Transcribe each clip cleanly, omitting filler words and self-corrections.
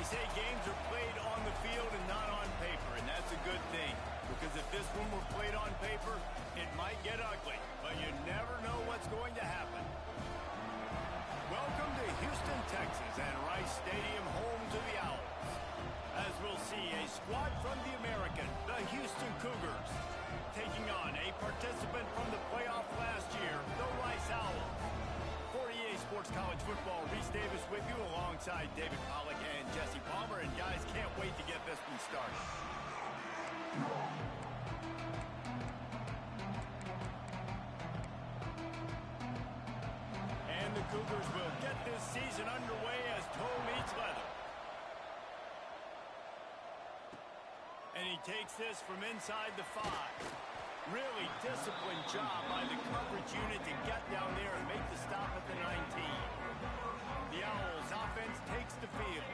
say games are played on the field and not on paper, and that's a good thing. Because if this one were played on paper, it might get ugly. But you never know what's going to happen. Welcome to Houston, Texas, and Rice Stadium, home to the Owls. As we'll see, a squad from the American, the Houston Cougars, taking on a participant from the playoff last year, the Rice Owls. For EA Sports College Football, Reese Davis with you alongside David Pollack and Jesse Palmer. And guys, can't wait to get this one started. And the Cougars will get this season underway as toe meets leather. And he takes this from inside the 5. Really disciplined job by the coverage unit to get down there and make the stop at the 19. The Owls offense takes the field.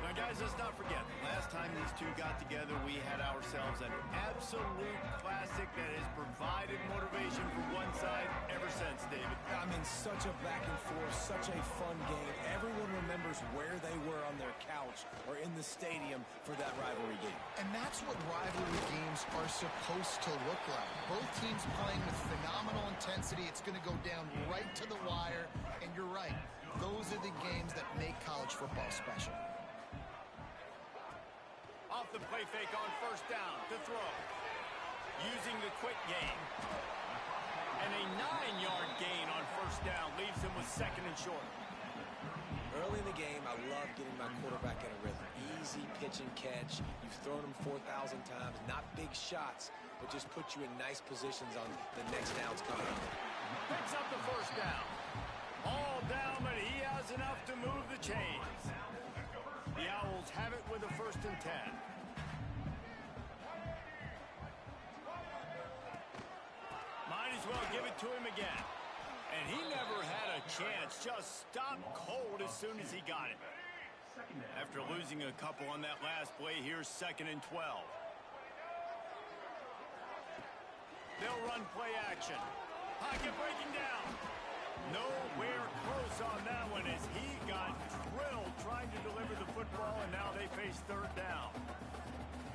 Now, guys, let's not forget, last time these two got together, we had ourselves an absolute classic that has provided motivation for one side ever since, David. I mean, such a back and forth, such a fun game. Everyone remembers where they were on their couch or in the stadium for that rivalry game. And that's what rivalry games are supposed to look like. Both teams playing with phenomenal intensity. It's going to go down right to the wire. And you're right. Those are the games that make college football special. Off the play fake on first down to throw. Using the quick game. And a 9-yard gain on first down leaves him with second and short. Early in the game, I love getting my quarterback in a rhythm. Easy pitch and catch. You've thrown him 4,000 times. Not big shots, but just put you in nice positions on the next downs coming up. Picks up the first down. All down, but he has enough to move the chains. The Owls have it with a 1st and 10. Might as well give it to him again. And he never had a chance. Just stopped cold as soon as he got it. After losing a couple on that last play, here's 2nd and 12. They'll run play action. Pocket breaking down. Nowhere close on that one as he got drilled trying to deliver the football, and now they face 3rd down.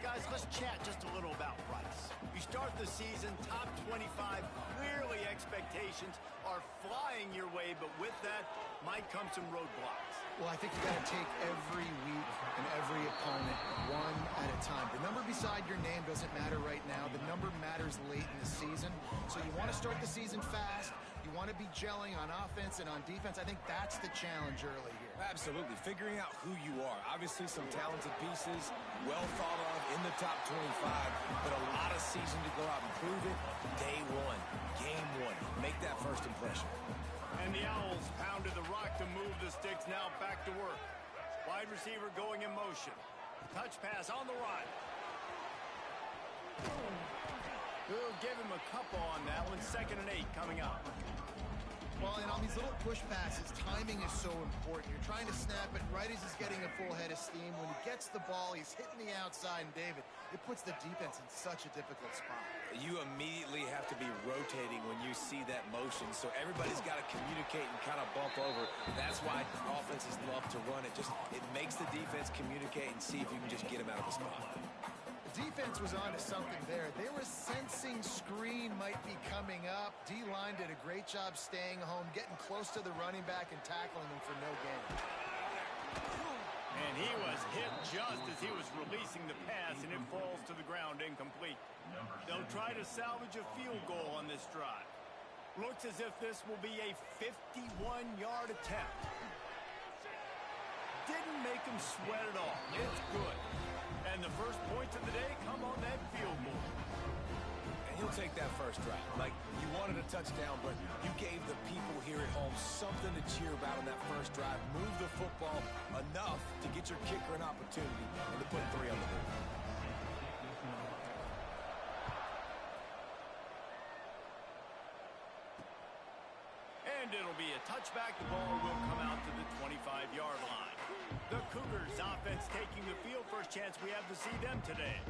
Guys, let's chat just a little about Rice. You start the season top 25. Clearly expectations are flying your way, but with that might come some roadblocks. Well, I think you got to take every week and every opponent one at a time. The number beside your name doesn't matter right now. The number matters late in the season. So you want to start the season fast. You want to be gelling on offense and on defense. I think that's the challenge early here. Absolutely. Figuring out who you are. Obviously, some talented pieces, well thought of in the top 25, but a lot of season to go out and prove it. Day one, game one. Make that first impression. And the Owls pounded the rock to move the sticks, now back to work. Wide receiver going in motion. Touch pass on the right. We'll give him a couple on that one. 2nd and 8 coming up. Well, and on these little push passes, timing is so important. You're trying to snap it right as he's getting a full head of steam. When he gets the ball, he's hitting the outside, and David, it puts the defense in such a difficult spot. You immediately have to be rotating when you see that motion, so everybody's got to communicate and kind of bump over. That's why offenses love to run it. It makes the defense communicate and see if you can just get him out of the spot. Defense was on to something there. They were sensing screen might be coming up. D-line did a great job staying home, getting close to the running back and tackling him for no gain. And he was hit just as he was releasing the pass, and it falls to the ground incomplete. They'll try to salvage a field goal on this drive. Looks as if this will be a 51-yard attempt. Didn't make him sweat at all. It's good. And the first points of the day come on that field goal. And he'll take that first drive. Like, you wanted a touchdown, but you gave the people here at home something to cheer about on that first drive. Move the football enough to get your kicker an opportunity and to put 3 on the board. And it'll be a touchback. The ball will come out to the 25-yard line. The Cougars offense taking the field. First chance we have to see them today.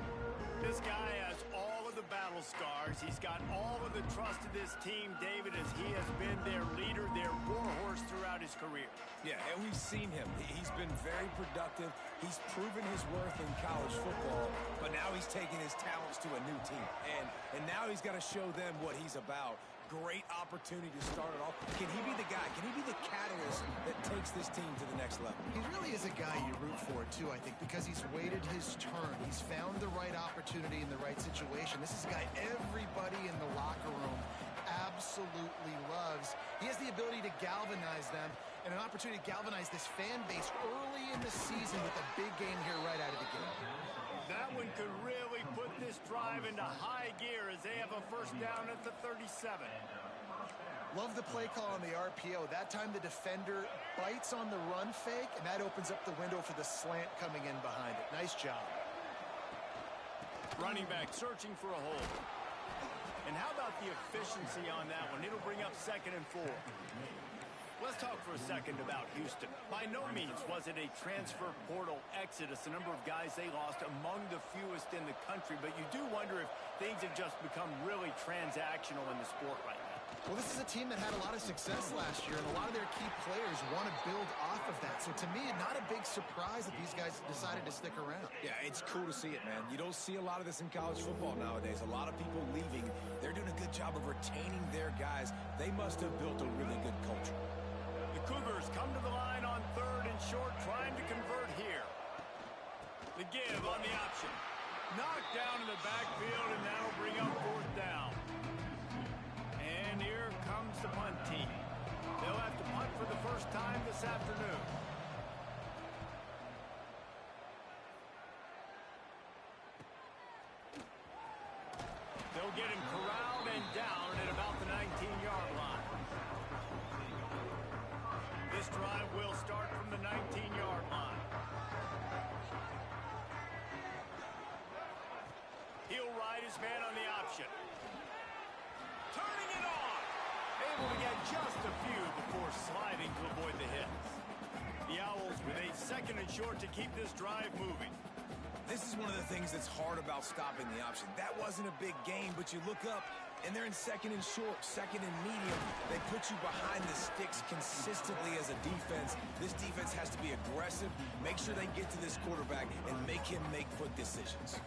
This guy has all of the battle battle scars. He's got all of the trust of this team, David, as he has been their leader, their warhorse throughout his career. Yeah, and we've seen him. He's been very productive. He's proven his worth in college football, but now he's taking his talents to a new team. And now he's got to show them what he's about. Great opportunity to start it off. Can he be the guy? Can he be the catalyst that takes this team to the next level? He really is a guy you root for, too, I think, because he's waited his turn. He's found the right opportunity in the right situation. This is a guy everybody in the locker room absolutely loves. He has the ability to galvanize them and an opportunity to galvanize this fan base early in the season with a big game here right out of the gate. That one could really put this drive into high gear as they have a first down at the 37. Love the play call on the RPO. That time the defender bites on the run fake, and that opens up the window for the slant coming in behind it. Nice job. Running back searching for a hole. And how about the efficiency on that one? It'll bring up 2nd and 4. Let's talk for a second about Houston. By no means was it a transfer portal exodus. The number of guys they lost among the fewest in the country, but you do wonder if things have just become really transactional in the sport right now. Well, this is a team that had a lot of success last year, and a lot of their key players want to build off of that. So to me, not a big surprise that these guys decided to stick around. Yeah, it's cool to see it, man. You don't see a lot of this in college football nowadays. A lot of people leaving. They're doing a good job of retaining their guys. They must have built a really good culture. The Cougars come to the line on 3rd and short, trying to convert here. The give on the option. Knocked down in the backfield, and that'll bring up 4th down. And here comes the punt team. They'll have to punt for the first time this afternoon. They'll get him corralled and down at about the 19-yard line. This drive will start from the 19-yard line. He'll ride his man on the option. Turning it on. Able to get just a few before sliding to avoid the hits. The Owls with a 2nd and short to keep this drive moving. This is one of the things that's hard about stopping the option. That wasn't a big gain, but you look up, and they're in 2nd and short, 2nd and medium. They put you behind the sticks consistently as a defense. This defense has to be aggressive, make sure they get to this quarterback, and make him make quick decisions.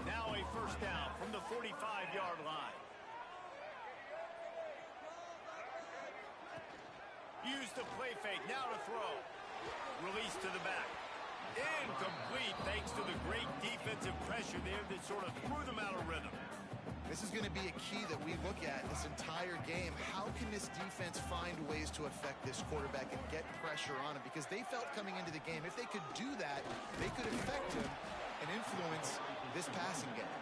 Now a first down from the 45-yard line. Use the play fake, now to throw. Release to the back. Incomplete thanks to the great defensive pressure there that sort of threw them out of rhythm. This is going to be a key that we look at this entire game. How can this defense find ways to affect this quarterback and get pressure on him? Because they felt coming into the game, if they could do that, they could affect him and influence this passing game.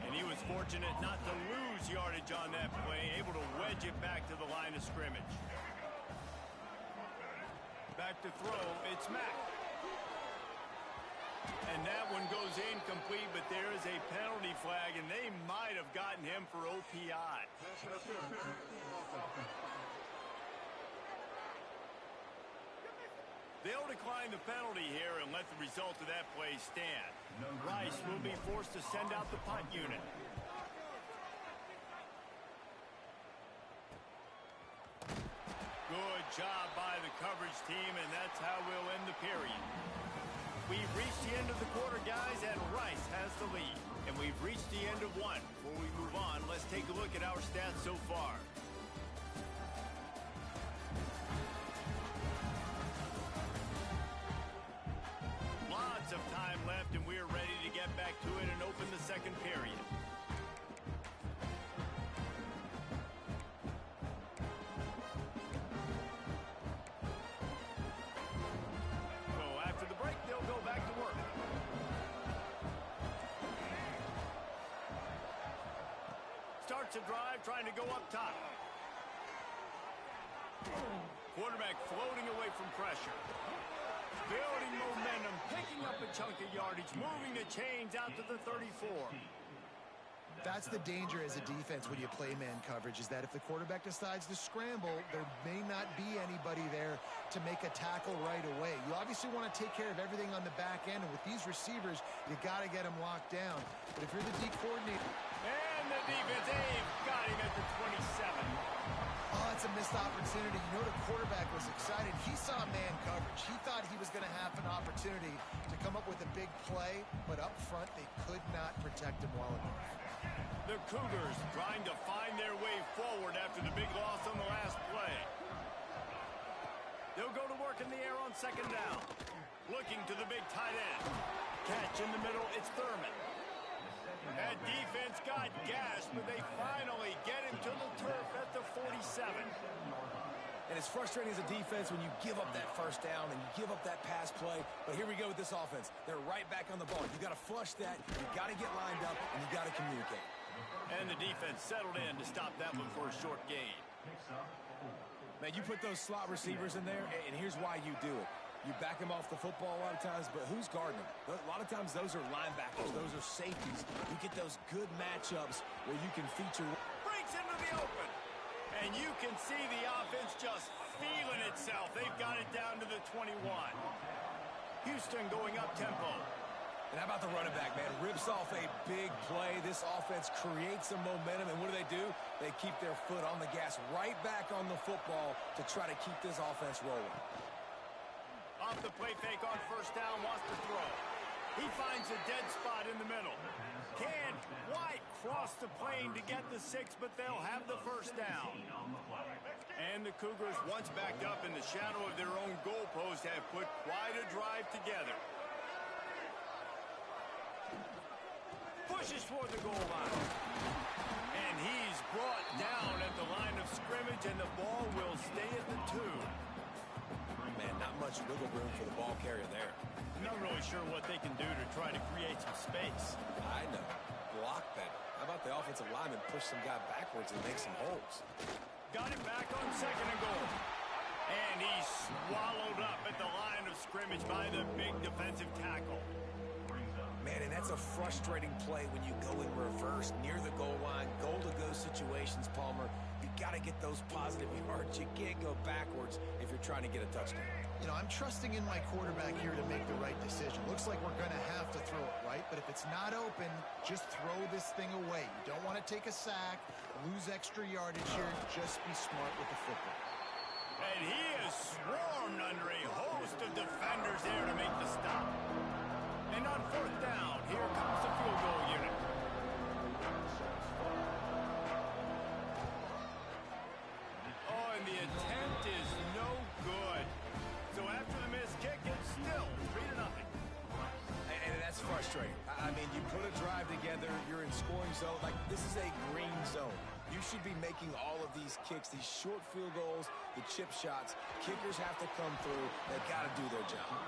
And he was fortunate not to lose yardage on that play, able to wedge it back to the line of scrimmage. Back to throw, it's Mack. And that one goes incomplete, but there is a penalty flag, and they might have gotten him for OPI. They'll decline the penalty here and let the result of that play stand. Rice will be forced to send out the punt unit. Good job by the coverage team, and that's how we'll end the period. We've reached the end of the quarter, guys, and Rice has the lead. And we've reached the end of one. Before we move on, let's take a look at our stats so far. Lots of time left, and we're ready to get back to it and open the second period. Starts a drive trying to go up top. Quarterback floating away from pressure. Building momentum, picking up a chunk of yardage, moving the chains out to the 34. That's the danger as a defense when you play man coverage, is that if the quarterback decides to scramble, there may not be anybody there to make a tackle right away. You obviously want to take care of everything on the back end, and with these receivers, you got to get them locked down. But if you're the D coordinator... And the defense, they've got him at the 27. Oh, it's a missed opportunity. You know the quarterback was excited. He saw man coverage. He thought he was going to have an opportunity to come up with a big play, but up front, they could not protect him well enough. The Cougars trying to find their way forward after the big loss on the last play. They'll go to work in the air on second down. Looking to the big tight end. Catch in the middle, it's Thurman. That defense got gashed, but they finally get him to the turf at the 47. And it's frustrating as a defense when you give up that first down and you give up that pass play. But here we go with this offense. They're right back on the ball. You got to flush that. You got to get lined up, and you got to communicate. And the defense settled in to stop that one for a short gain. Man, you put those slot receivers in there, and here's why you do it. You back them off the football a lot of times, but who's guarding them? A lot of times those are linebackers. Those are safeties. You get those good matchups where you can feature. Breaks into the open. And you can see the offense just feeling itself. They've got it down to the 21. Houston going up tempo. And how about the running back, man? Rips off a big play. This offense creates some momentum, and what do? They keep their foot on the gas right back on the football to try to keep this offense rolling. Off the play fake on first down, wants to throw. He finds a dead spot in the middle. Can White cross the plane to get the 6, but they'll have the first down. And the Cougars, once backed up in the shadow of their own goalpost, have put quite a drive together. Pushes toward the goal line. And he's brought down at the line of scrimmage, and the ball will stay at the 2. Man, not much wiggle room for the ball carrier there. Not really sure what they can do to try to create some space. I know. Block better. How about the offensive lineman push some guy backwards and make some holes? Got it back on second and goal. And he's swallowed up at the line of scrimmage by the big defensive tackle. Man, and that's a frustrating play when you go in reverse near the goal line, goal-to-go situations, Palmer. You got to get those positive yards. You can't go backwards if you're trying to get a touchdown. You know, I'm trusting in my quarterback here to make the right decision. Looks like we're going to have to throw it, right? But if it's not open, just throw this thing away. You don't want to take a sack, lose extra yardage here. Just be smart with the football. And he is swarmed under a host of defenders there to make the stop. And on fourth down, here comes the field goal unit. Oh, and the attempt is no good. So after the missed kick, it's still 3-0. And that's frustrating. I mean, you put a drive together, you're in scoring zone. Like, this is a green zone. You should be making all of these kicks, these short field goals, the chip shots. Kickers have to come through. They've got to do their job.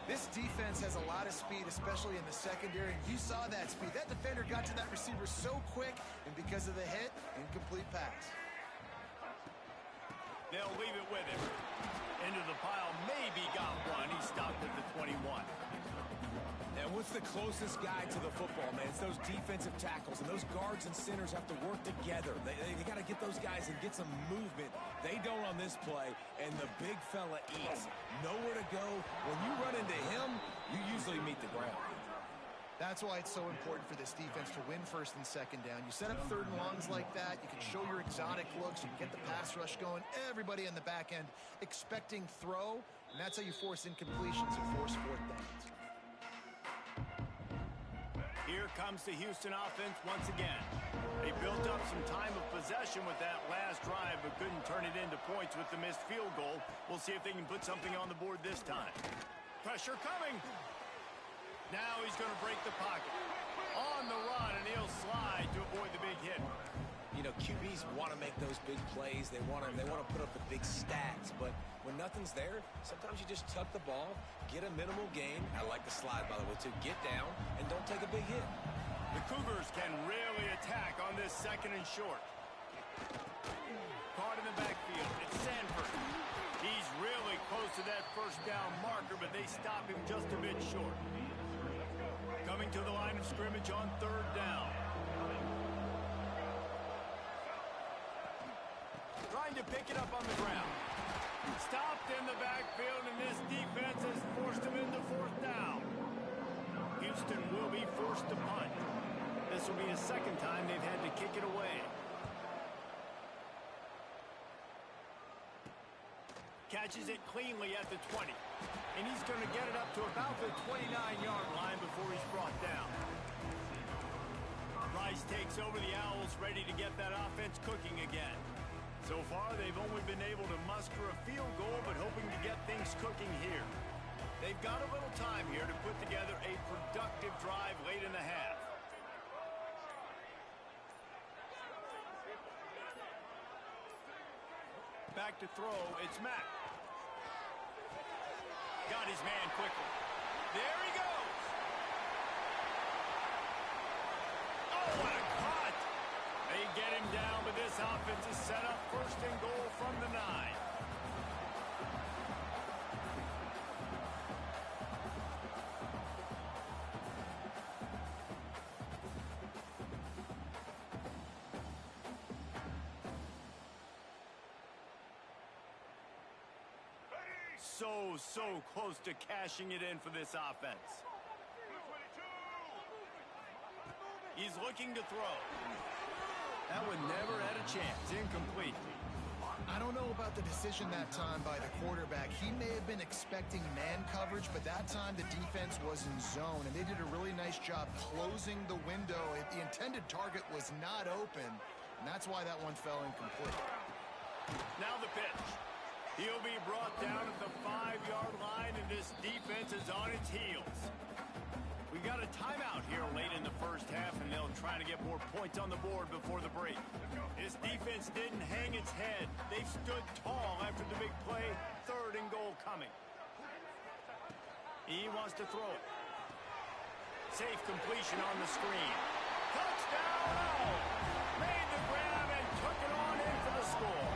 This defense has a lot of speed, especially in the secondary. You saw that speed. That defender got to that receiver so quick, and because of the hit, incomplete pass. They'll leave it with him. Into the pile, maybe got one. He stopped at the 21. And what's the closest guy to the football, man? It's those defensive tackles, and those guards and centers have to work together. They got to get those guys and get some movement. They don't on this play, and the big fella eats. Nowhere to go. When you run into him, you usually meet the ground. That's why it's so important for this defense to win first and second down. You set up third and longs like that, you can show your exotic looks, you can get the pass rush going, everybody in the back end expecting throw, and that's how you force incompletions and force fourth downs. Here comes the Houston offense once again. They built up some time of possession with that last drive, but couldn't turn it into points with the missed field goal. We'll see if they can put something on the board this time. Pressure coming. Now he's going to break the pocket. On the run, and he'll slide to avoid the big hit. You know, QBs want to make those big plays. They want to put up the big stats. But when nothing's there, sometimes you just tuck the ball, get a minimal gain. I like the slide, by the way, too. Get down and don't take a big hit. The Cougars can really attack on this second and short. Caught in the backfield. It's Sanford. He's really close to that first down marker, but they stop him just a bit short. Coming to the line of scrimmage on third down. pick it up on the ground. Stopped in the backfield, and this defense has forced him into fourth down. Houston will be forced to punt. This will be the second time they've had to kick it away. Catches it cleanly at the 20. And he's going to get it up to about the 29-yard line before he's brought down. Rice takes over the Owls, ready to get that offense cooking again. So far, they've only been able to muster a field goal, but hoping to get things cooking here. They've got a little time here to put together a productive drive late in the half. Back to throw, it's Mack. Got his man quickly. There he goes. Oh, what a cut. They get him down, but this offense is set up first and goal from the 9. So close to cashing it in for this offense. He's looking to throw. That one never had a chance. Incomplete. I don't know about the decision that time by the quarterback. He may have been expecting man coverage, but that time the defense was in zone, and they did a really nice job closing the window. The intended target was not open, and that's why that one fell incomplete. Now the pitch. He'll be brought down at the 5-yard line, and this defense is on its heels. We got a timeout here late in the first half, and they'll try to get more points on the board before the break. This defense didn't hang its head. They've stood tall after the big play. 3rd and goal coming. He wants to throw it. Safe completion on the screen. Touchdown! Oh! Made the grab and took it on in for the score.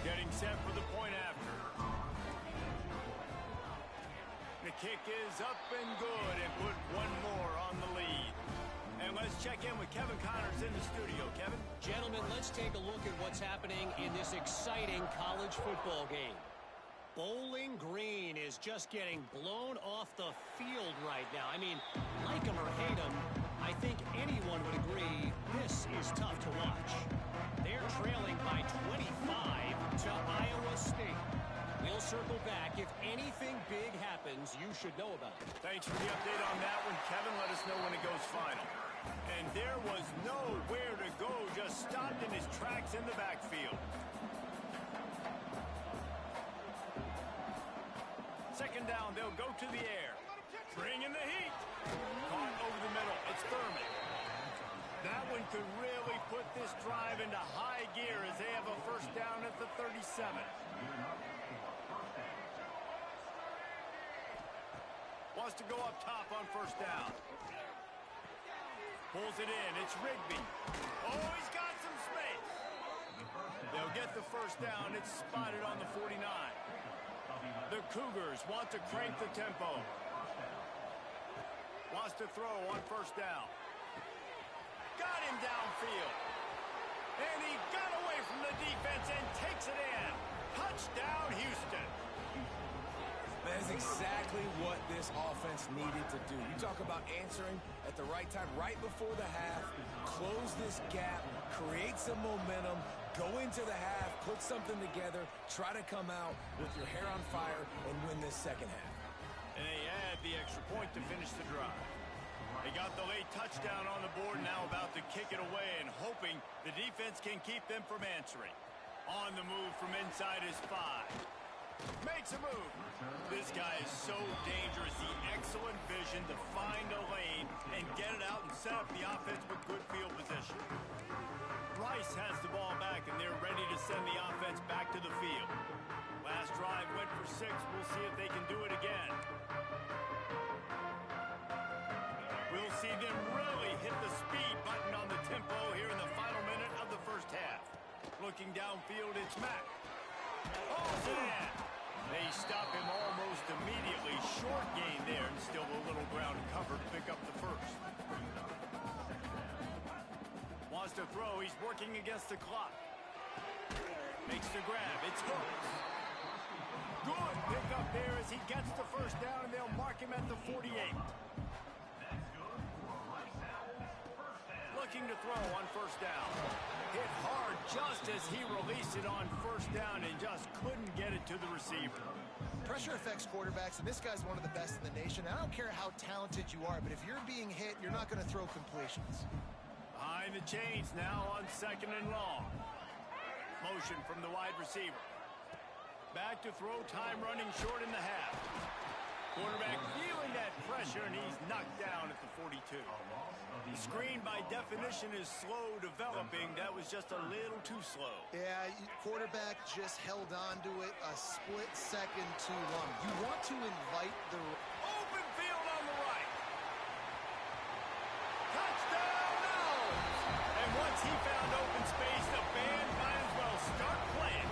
Getting set for the point after. The kick is up and good and put one more on the lead. And let's check in with Kevin Connors in the studio. Kevin? Gentlemen, let's take a look at what's happening in this exciting college football game. Bowling Green is just getting blown off the field right now. I mean, like him or hate him, I think anyone would agree this is tough to watch. They're trailing by 25 to Iowa State. We'll circle back. If anything big happens, you should know about it. Thanks for the update on that one, Kevin. Let us know when it goes final. And there was nowhere to go, just stopped in his tracks in the backfield. Second down, they'll go to the air. Bring in the heat. Caught over the middle. It's Thurman. That one could really put this drive into high gear as they have a first down at the 37. Wants to go up top on first down. Pulls it in. It's Rigby. Oh, he's got some space. They'll get the first down. It's spotted on the 49. The Cougars want to crank the tempo. Wants to throw on first down. Got him downfield. And he got away from the defense and takes it in. Touchdown, Houston. That's exactly what this offense needed to do. You talk about answering at the right time, right before the half, close this gap, create some momentum, go into the half, put something together, try to come out with your hair on fire and win this second half. And they add the extra point to finish the drive. They got the late touchdown on the board, now about to kick it away and hoping the defense can keep them from answering. On the move from inside his 5. Makes a move. This guy is so dangerous. The excellent vision to find a lane and get it out and set up the offense with good field position. Rice has the ball back, and they're ready to send the offense back to the field. Last drive went for 6. We'll see if they can do it again. We'll see them really hit the speed button on the tempo here in the final minute of the first half. Looking downfield, it's Mack. Pulls it in. They stop him almost immediately. Short gain there, and still a little ground to cover to pick up the first. Wants to throw. He's working against the clock. Makes the grab. It's hooked. Good pick up there as he gets the first down, and they'll mark him at the 48. Looking to throw on first down. Hit hard just as he released it on first down and just couldn't get it to the receiver. Pressure affects quarterbacks, and this guy's one of the best in the nation. I don't care how talented you are, but if you're being hit, you're not going to throw completions. Behind the chains now on 2nd and long. Motion from the wide receiver. Back to throw, time running short in the half. Quarterback feeling that pressure, and he's knocked down at the 42. The screen, by definition, is slow developing. That was just a little too slow. Yeah, quarterback just held on to it a split second too long. You want to invite the... Open field on the right. Touchdown, no! And once he found open space, the band might as well start playing.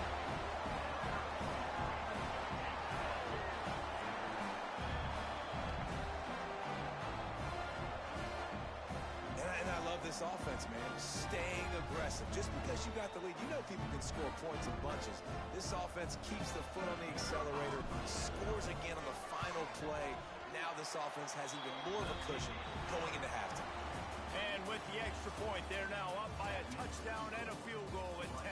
This offense, man, staying aggressive. Just because you got the lead, you know people can score points in bunches. This offense keeps the foot on the accelerator, scores again on the final play. Now this offense has even more of a cushion going into halftime. And with the extra point, they're now up by a touchdown and a field goal at 10.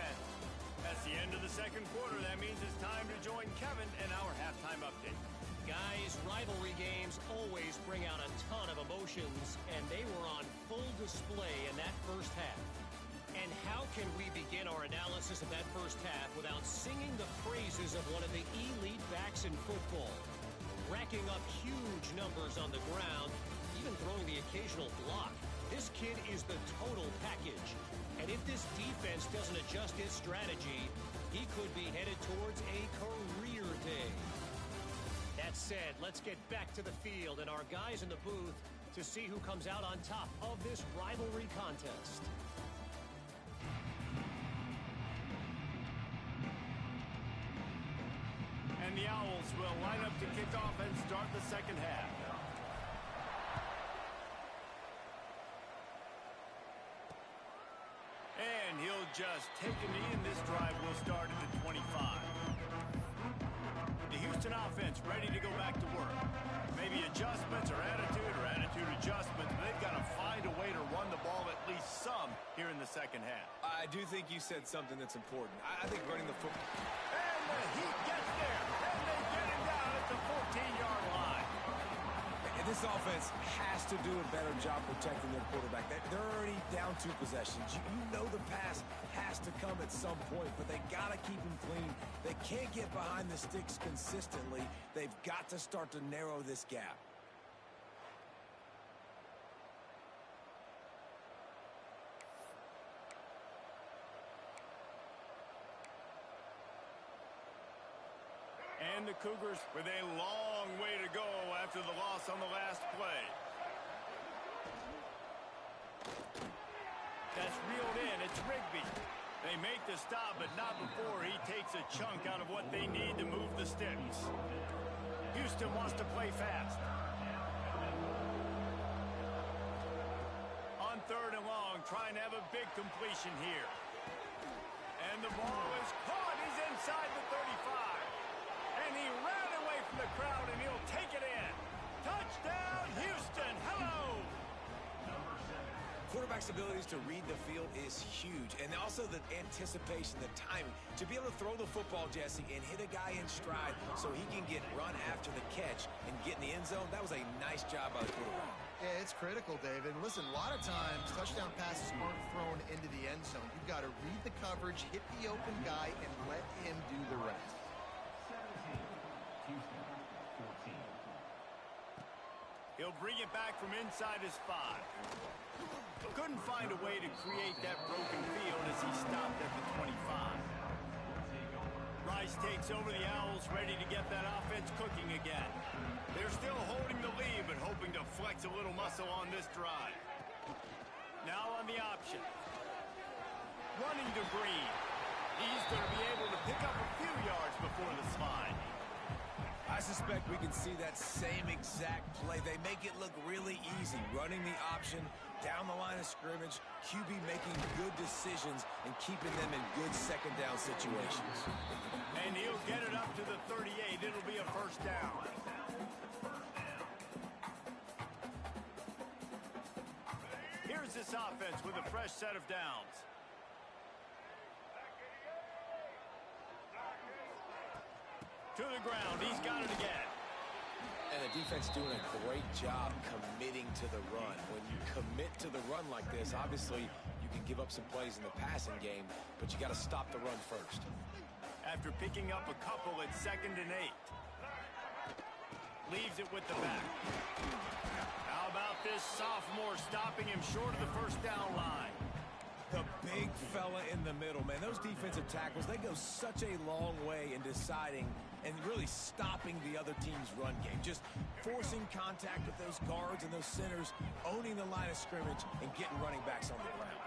That's the end of the second quarter. That means it's time to join Kevin in our halftime update. Guys, rivalry games always bring out a ton of emotions, and they were on full display in that first half. And how can we begin our analysis of that first half without singing the praises of one of the elite backs in football? Racking up huge numbers on the ground, even throwing the occasional block. This kid is the total package. And if this defense doesn't adjust its strategy, he could be headed towards a career day. That said, let's get back to the field and our guys in the booth to see who comes out on top of this rivalry contest. And the Owls will line up to kick off and start the second half. And he'll just take a knee, and this drive will start at the 25. The Houston offense ready to go back to work. Maybe adjustments or attitude adjustments, but they've got to find a way to run the ball at least some here in the second half. I do think you said something that's important. I think running the football... And the Heat gets there, and they get him down at the 14-yard line. And this offense has to do a better job protecting their quarterback. They're already down 2 possessions. You know the pass has to come at some point, but they got to keep him clean. They can't get behind the sticks consistently. They've got to start to narrow this gap. And the Cougars with a long way to go after the loss on the last play. That's reeled in. It's Rigby. They make the stop, but not before he takes a chunk out of what they need to move the sticks. Houston wants to play fast. On 3rd and long, trying to have a big completion here. And the ball is caught. He's inside the 35. And he ran away from the crowd, and he'll take it in. Touchdown, Houston. Hello. Quarterback's abilities to read the field is huge, and also the anticipation, the timing. To be able to throw the football, Jesse, and hit a guy in stride so he can get run after the catch and get in the end zone, that was a nice job by the quarterback. Yeah, it's critical, David. And listen, a lot of times, touchdown passes aren't thrown into the end zone. You've got to read the coverage, hit the open guy, and let him do the rest. He'll bring it back from inside his 5. Couldn't find a way to create that broken field as he stopped at the 25. Rice takes over the Owls, ready to get that offense cooking again. They're still holding the lead, but hoping to flex a little muscle on this drive. Now on the option. Running to Green. He's going to be able to pick up a few yards before the slide. suspect we can see that same exact play. They make it look really easy, running the option down the line of scrimmage, QB making good decisions and keeping them in good second down situations. And he'll get it up to the 38. It'll be a first down. Here's this offense with a fresh set of downs. To the ground. He's got it again. And the defense doing a great job committing to the run. When you commit to the run like this, obviously you can give up some plays in the passing game, but you got to stop the run first. After picking up a couple at 2nd and 8. Leaves it with the back. How about this sophomore stopping him short of the first down line? The big fella in the middle, man. Those defensive tackles, they go such a long way in deciding and really stopping the other team's run game. Just forcing contact with those guards and those centers, owning the line of scrimmage, and getting running backs on the ground.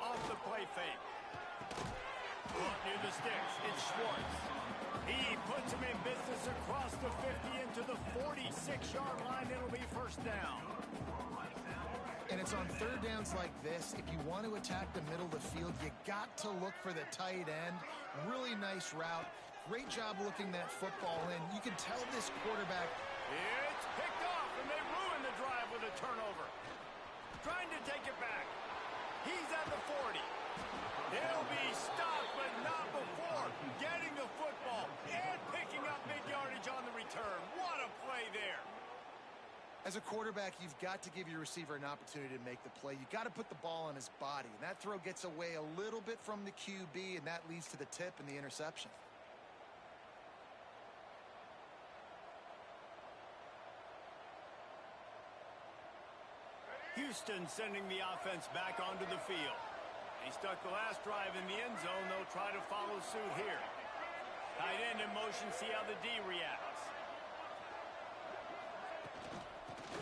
Off the play fake. Up near the sticks, it's Schwartz. He puts him in business across the 50 into the 46-yard line. It'll be first down. And it's on third downs like this. If you want to attack the middle of the field, you got to look for the tight end. Really nice route. Great job looking that football in. You can tell this quarterback. It's picked off, and they ruin the drive with a turnover. Trying to take it back. He's at the 40. He'll be stopped, but not before getting the football and picking up big yardage on the return. What a play there. As a quarterback, you've got to give your receiver an opportunity to make the play. You've got to put the ball on his body. And that throw gets away a little bit from the QB, and that leads to the tip and the interception. Houston sending the offense back onto the field. He stuck the last drive in the end zone. They'll try to follow suit here. Tight end in motion, see how the D reacts.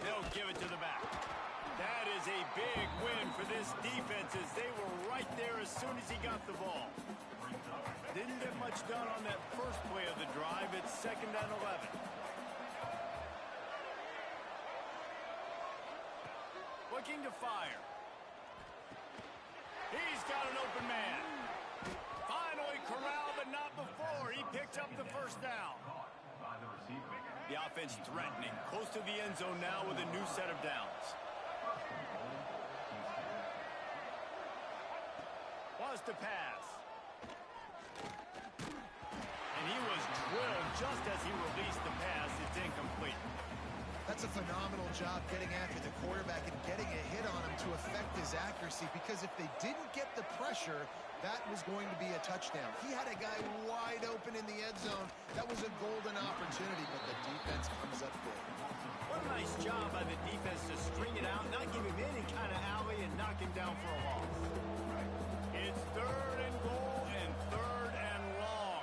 They'll give it to the back. That is a big win for this defense as they were right there as soon as he got the ball. Didn't get much done on that first play of the drive. It's 2nd and 11. Looking to fire. He's got an open man. Finally corralled, but not before. He picks up the first down. The offense threatening. Close to the end zone now with a new set of downs. Was to pass. And he was drilled just as he released the pass. It's incomplete. That's a phenomenal job getting after the quarterback and getting a hit on him to affect his accuracy, because if they didn't get the pressure, that was going to be a touchdown. He had a guy wide open in the end zone. That was a golden opportunity, but the defense comes up big. What a nice job by the defense to string it out, not give him any kind of alley, and knock him down for a loss. It's 3rd and goal and 3rd and long.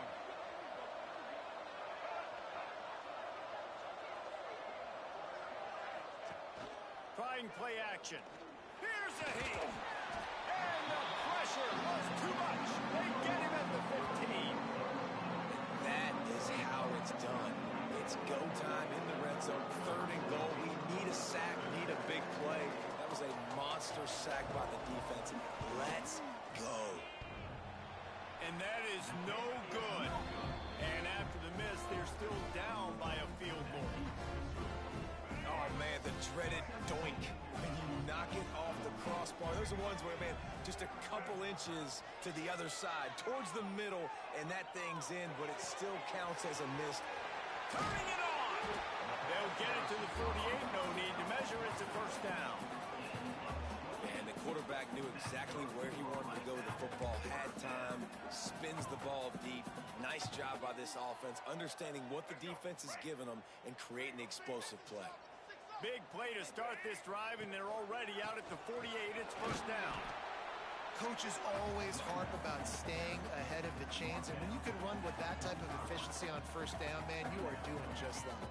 Trying play action. Here's a hit. And the pressure was too much. They get him at the 15. That is how it's done. It's go time in the red zone. 3rd and goal. We need a sack, need a big play. That was a monster sack by the defense. Let's go. And that is no good. And after the miss, they're still down by a field goal. Oh, man, the dreaded doink. When you knock it off the crossbar, those are ones where, man, just a couple inches to the other side, towards the middle, and that thing's in, but it still counts as a miss. Turning it on. They'll get it to the 48. No need to measure. It's a first down. And the quarterback knew exactly where he wanted to go with the football, had time, spins the ball deep. Nice job by this offense, understanding what the defense is giving them and creating the explosive play. Big play to start this drive, and they're already out at the 48. It's first down. Coaches always harp about staying ahead of the chains, and when you can run with that type of efficiency on first down, man, you are doing just that.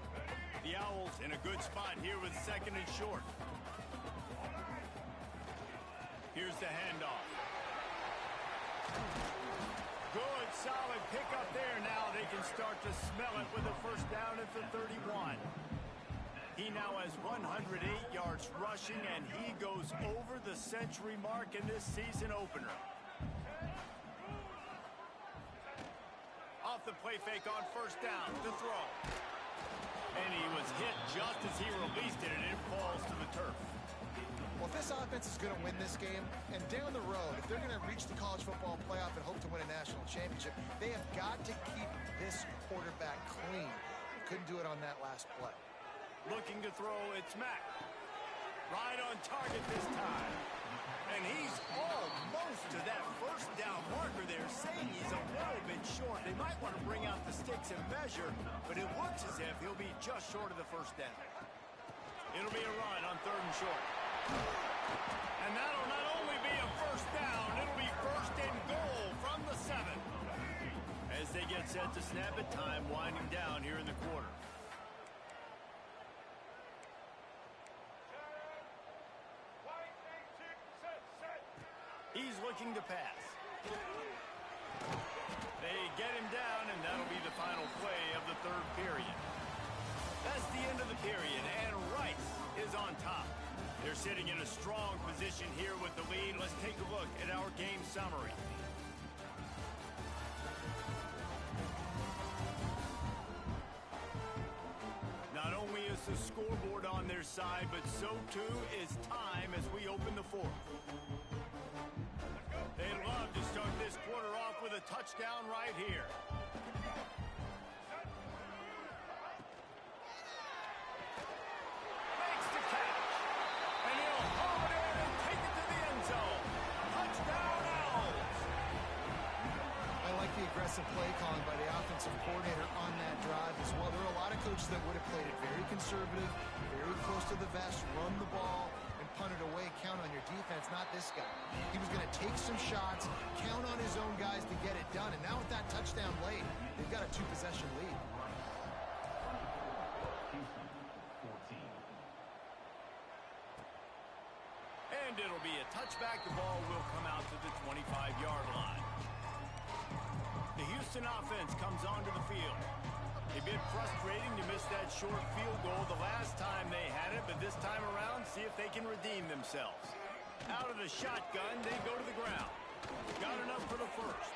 The Owls in a good spot here with 2nd and short. Here's the handoff. Good solid pickup there. Now they can start to smell it with a first down at the 31. He now has 108 yards rushing, and he goes over the century mark in this season opener. Off the play fake on first down to throw. And he was hit just as he released it, and it falls to the turf. Well, if this offense is going to win this game, and down the road, if they're going to reach the college football playoff and hope to win a national championship, they have got to keep this quarterback clean. Couldn't do it on that last play. Looking to throw, it's Mack. Right on target this time. And he's almost to that first down marker there, saying he's a little bit short. They might want to bring out the sticks and measure, but it looks as if he'll be just short of the first down. It'll be a run on 3rd and short. And that'll not only be a first down, it'll be 1st and goal from the 7. As they get set to snap it, time winding down here in the quarter. He's looking to pass. They get him down, and that'll be the final play of the 3rd period. That's the end of the period, and Rice is on top. They're sitting in a strong position here with the lead. Let's take a look at our game summary. Not only is the scoreboard on their side, but so too is time as we open the 4th. They'd love to start this quarter off with a touchdown right here. Makes the catch. And he'll haul it in and take it to the end zone. Touchdown, Owls. I like the aggressive play calling by the offensive coordinator on that drive as well. There are a lot of coaches that would have played it very conservative, very close to the vest, run the ball, and punt it away, count on your defense, not this guy. He was going to take some shots, count on his own guys to get it done, and now with that touchdown late, they've got a 2-possession lead. And it'll be a touchback. The ball will come out to the 25-yard line. The Houston offense comes onto the field. A bit frustrating to miss that short field goal the last time they had it, but this time around, see if they can redeem themselves. Out of the shotgun, they go to the ground. Got enough for the first.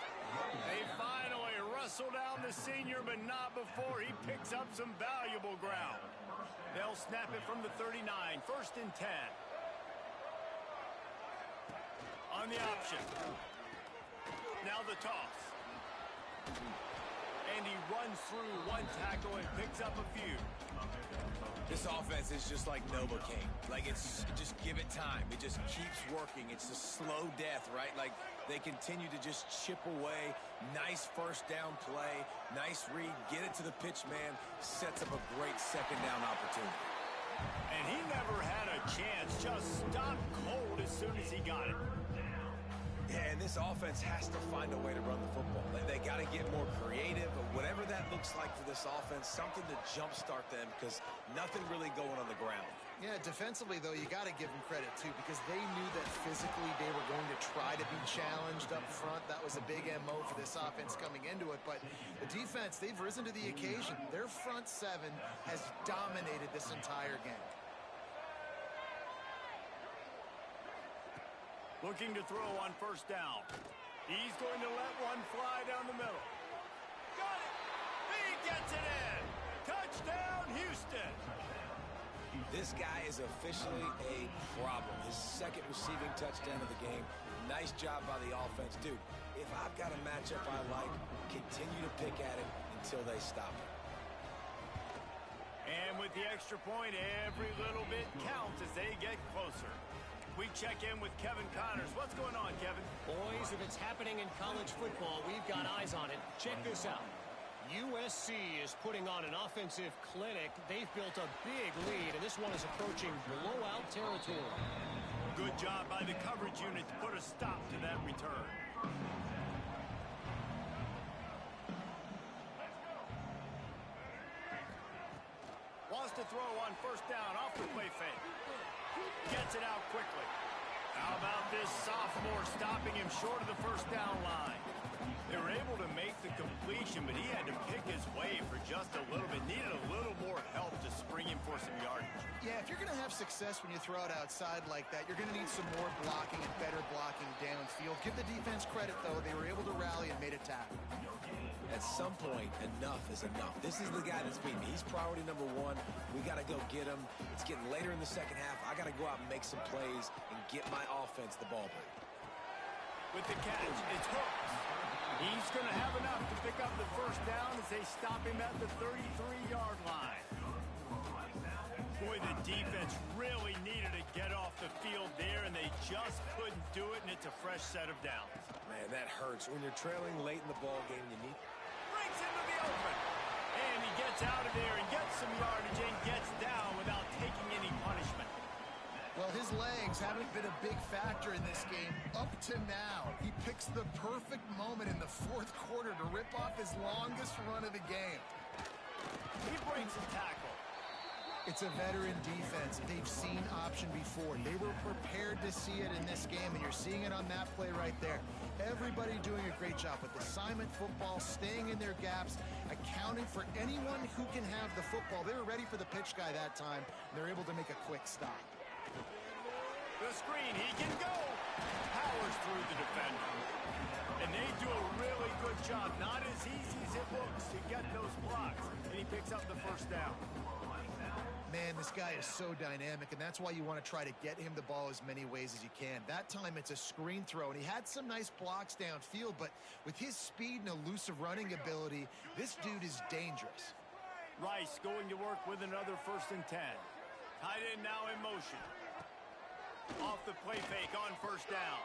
They finally wrestle down the senior, but not before he picks up some valuable ground. They'll snap it from the 39, 1st and 10. On the option. Now the toss. And he runs through one tackle and picks up a few. This offense is just like Novocaine. Like, it's just give it time. It just keeps working. It's a slow death, right? Like, they continue to just chip away. Nice first down play. Nice read. Get it to the pitch man. Sets up a great second down opportunity. And he never had a chance. Just stopped cold as soon as he got it. Yeah, and this offense has to find a way to run the football. They got to get more creative, or whatever that looks like for this offense, something to jumpstart them, because nothing really going on the ground. Yeah, defensively, though, you got to give them credit, too, because they knew that physically they were going to try to be challenged up front. That was a big MO for this offense coming into it. But the defense, they've risen to the occasion. Their front 7 has dominated this entire game. Looking to throw on first down. He's going to let one fly down the middle. Got it! He gets it in! Touchdown, Houston! This guy is officially a problem. His 2nd receiving touchdown of the game. Nice job by the offense. Dude, if I've got a matchup I like, continue to pick at it until they stop it. And with the extra point, every little bit counts as they get closer. We check in with Kevin Connors. What's going on, Kevin? Boys, if it's happening in college football, we've got eyes on it. Check this out. USC is putting on an offensive clinic. They've built a big lead, and this one is approaching blowout territory. Good job by the coverage unit to put a stop to that return. Wants to throw on first down off the play fake. Gets it out quickly. How about this sophomore stopping him short of the first down line? They were able to make completion, but he had to pick his way for just a little bit. Needed a little more help to spring him for some yardage. Yeah, if you're going to have success when you throw it outside like that, you're going to need some more blocking and better blocking downfield. Give the defense credit, though. They were able to rally and made a tackle. At some point, enough is enough. This is the guy that's beat me. He's priority number one. We got to go get him. It's getting later in the second half. I got to go out and make some plays and get my offense the ball back. With the catch, it's hooked. He's going to have enough to pick up the first down as they stop him at the 33-yard line. Boy, the defense really needed to get off the field there, and they just couldn't do it, and it's a fresh set of downs. Man, that hurts. When you're trailing late in the ball game, you need... Breaks into the open. And he gets out of there and gets some yardage and gets down without taking any punishment. Well, his legs haven't been a big factor in this game up to now. He picks the perfect moment in the fourth quarter to rip off his longest run of the game. He breaks a tackle. It's a veteran defense. They've seen option before. They were prepared to see it in this game, and you're seeing it on that play right there. Everybody doing a great job with assignment football, staying in their gaps, accounting for anyone who can have the football. They were ready for the pitch guy that time, and they're able to make a quick stop. The screen, he can go. Powers through the defender. And they do a really good job. Not as easy as it looks to get those blocks. And he picks up the first down. Man, this guy is so dynamic, and that's why you want to try to get him the ball as many ways as you can. That time, it's a screen throw, and he had some nice blocks downfield, but with his speed and elusive running ability, this dude is dangerous. Rice going to work with another 1st and 10. Tight end now in motion. Off the play fake on first down.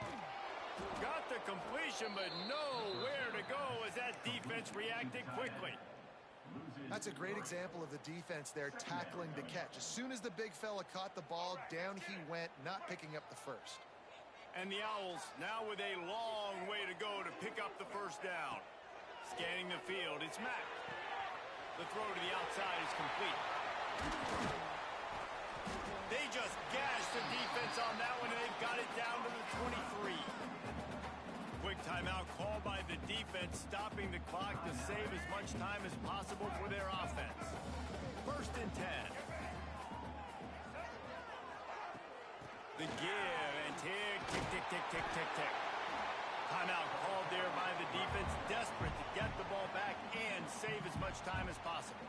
Got the completion, but nowhere to go as that defense reacted quickly. That's a great example of the defense there tackling the catch. As soon as the big fella caught the ball, down he went, not picking up the first. And the Owls now with a long way to go to pick up the first down. Scanning the field, it's Mack. The throw to the outside is complete. They just gashed the defense on that one, and they've got it down to the 23. Quick timeout called by the defense, stopping the clock to save as much time as possible for their offense. 1st and 10. The give and tick, tick, tick, tick, tick, tick, tick. Timeout called there by the defense, desperate to get the ball back and save as much time as possible.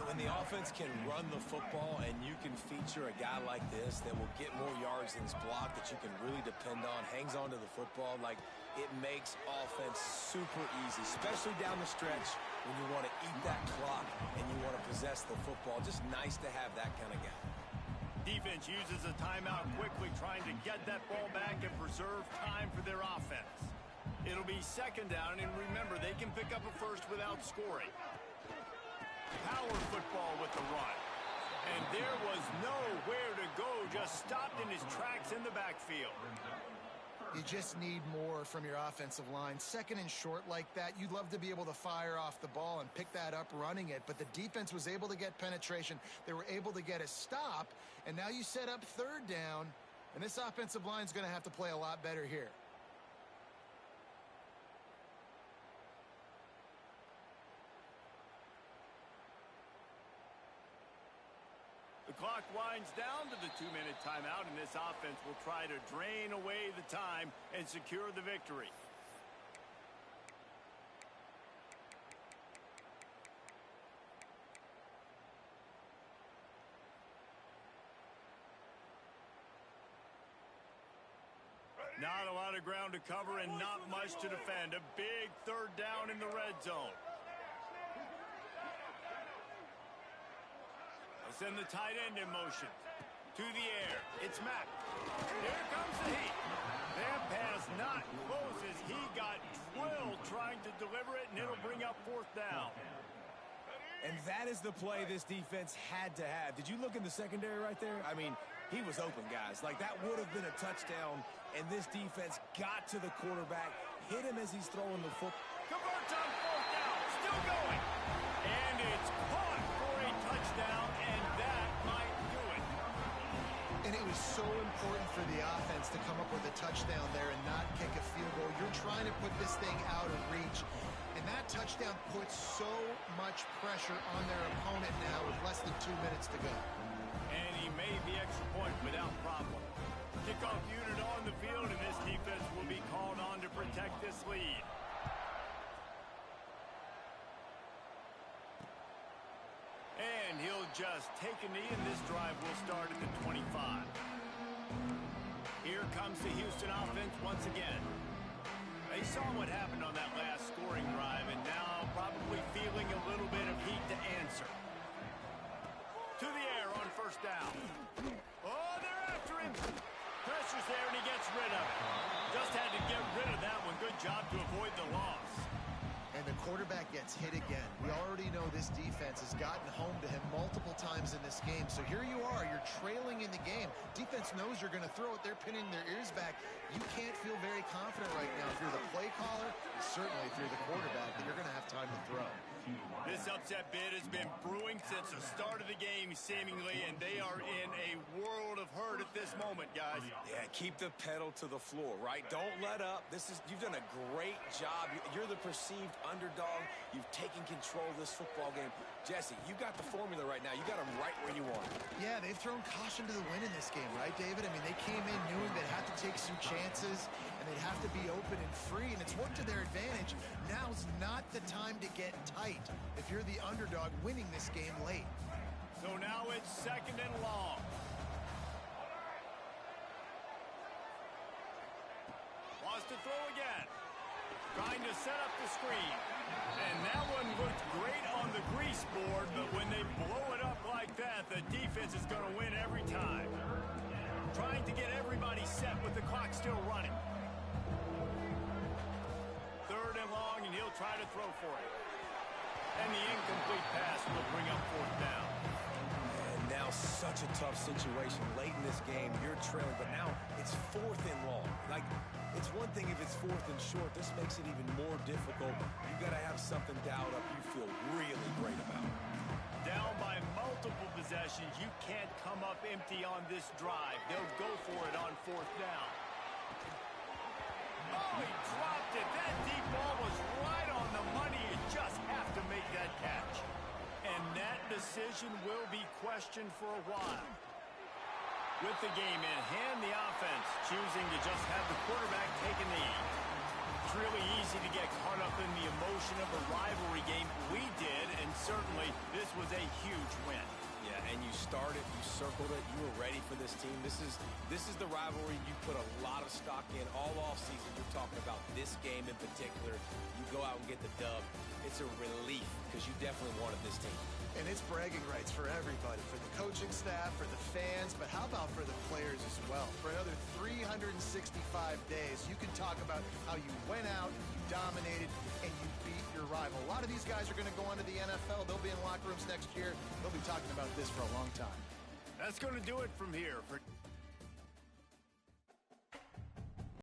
When the offense can run the football and you can feature a guy like this that will get more yards than his block that you can really depend on, hangs on to the football, like it makes offense super easy, especially down the stretch when you want to eat that clock and you want to possess the football. Just nice to have that kind of guy. Defense uses a timeout quickly, trying to get that ball back and preserve time for their offense. It'll be 2nd down, and remember, they can pick up a first without scoring. Power football with the run. And there was nowhere to go, just stopped in his tracks in the backfield. You just need more from your offensive line. 2nd and short like that, you'd love to be able to fire off the ball and pick that up running it, but the defense was able to get penetration. They were able to get a stop, and now you set up 3rd down, and this offensive line is going to have to play a lot better here. The clock winds down to the 2-minute timeout, and this offense will try to drain away the time and secure the victory. Not a lot of ground to cover and not much to defend. A big 3rd down in the red zone. Send the tight end in motion. To the air. It's Mack. Here comes the heat. That pass not close as he got drilled trying to deliver it, and it'll bring up 4th down. And that is the play this defense had to have. Did you look in the secondary right there? I mean, he was open, guys. Like, that would have been a touchdown, and this defense got to the quarterback, hit him as he's throwing the football. Converts on 4th down. Still going. And it's caught for a touchdown, and that might do it. And it was so important for the offense to come up with a touchdown there and not kick a field goal. You're trying to put this thing out of reach. And And that touchdown puts so much pressure on their opponent now with less than 2 minutes to go. And he made the extra point without problem. Kickoff unit on the field, and this defense will be called on to protect this lead. And he'll just take a knee, and this drive will start at the 25. Here comes the Houston offense once again. They saw what happened on that last scoring drive, and now probably feeling a little bit of heat to answer. To the air on first down. Oh, they're after him. Pressure's there, and he gets rid of it. Just had to get rid of that one. Good job to avoid the loss. And the quarterback gets hit again. We already know this defense has gotten home to him multiple times in this game. So here you are, you're trailing in the game. Defense knows you're going to throw it. They're pinning their ears back. You can't feel very confident right now if you're the play caller, certainly if you're the quarterback, that you're going to have time to throw. This upset bid has been brewing since the start of the game, seemingly, and they are in a world of hurt at this moment, guys. Yeah, keep the pedal to the floor, right? Don't let up. You've done a great job. You're the perceived underdog. You've taken control of this football game. Jesse, you got the formula right now. You got them right where you want. Yeah, they've thrown caution to the wind in this game, right, David? I mean, they came in knowing they'd have to take some chances, and they'd have to be open and free, and it's worked to their advantage. Now's not the time to get tight if you're the underdog winning this game late. So now it's second and long. Wants to throw again. Trying to set up the screen. And that one looked great on the grease board, but when they blow it up like that, the defense is going to win every time. Trying to get everybody set with the clock still running. Third and long, and he'll try to throw for it. And the incomplete pass will bring up fourth down. And now such a tough situation. Late in this game, you're trailing, but now it's fourth and long. Like, it's one thing if it's fourth and short. This makes it even more difficult. You got to have something dialed up you feel really great about. Down by multiple possessions, you can't come up empty on this drive. They'll go for it on fourth down. Oh, he dropped it. That deep ball was right on the money. You just have to make that catch. And that decision will be questioned for a while. With the game in hand, the offense choosing to just have the quarterback take a knee. It's really easy to get caught up in the emotion of a rivalry game. We did, and certainly this was a huge win. Yeah, and you started, you circled it, you were ready for this team. This is the rivalry you put a lot of stock in all offseason. You're talking about this game in particular. You go out and get the dub. It's a relief because you definitely wanted this team. And it's bragging rights for everybody, for the coaching staff, for the fans, but how about for the players as well? For another 365 days, you can talk about how you went out, you dominated, and you beat your rival. A lot of these guys are going to go on to the NFL. They'll be in locker rooms next year. They'll be talking about this for a long time. That's going to do it from here.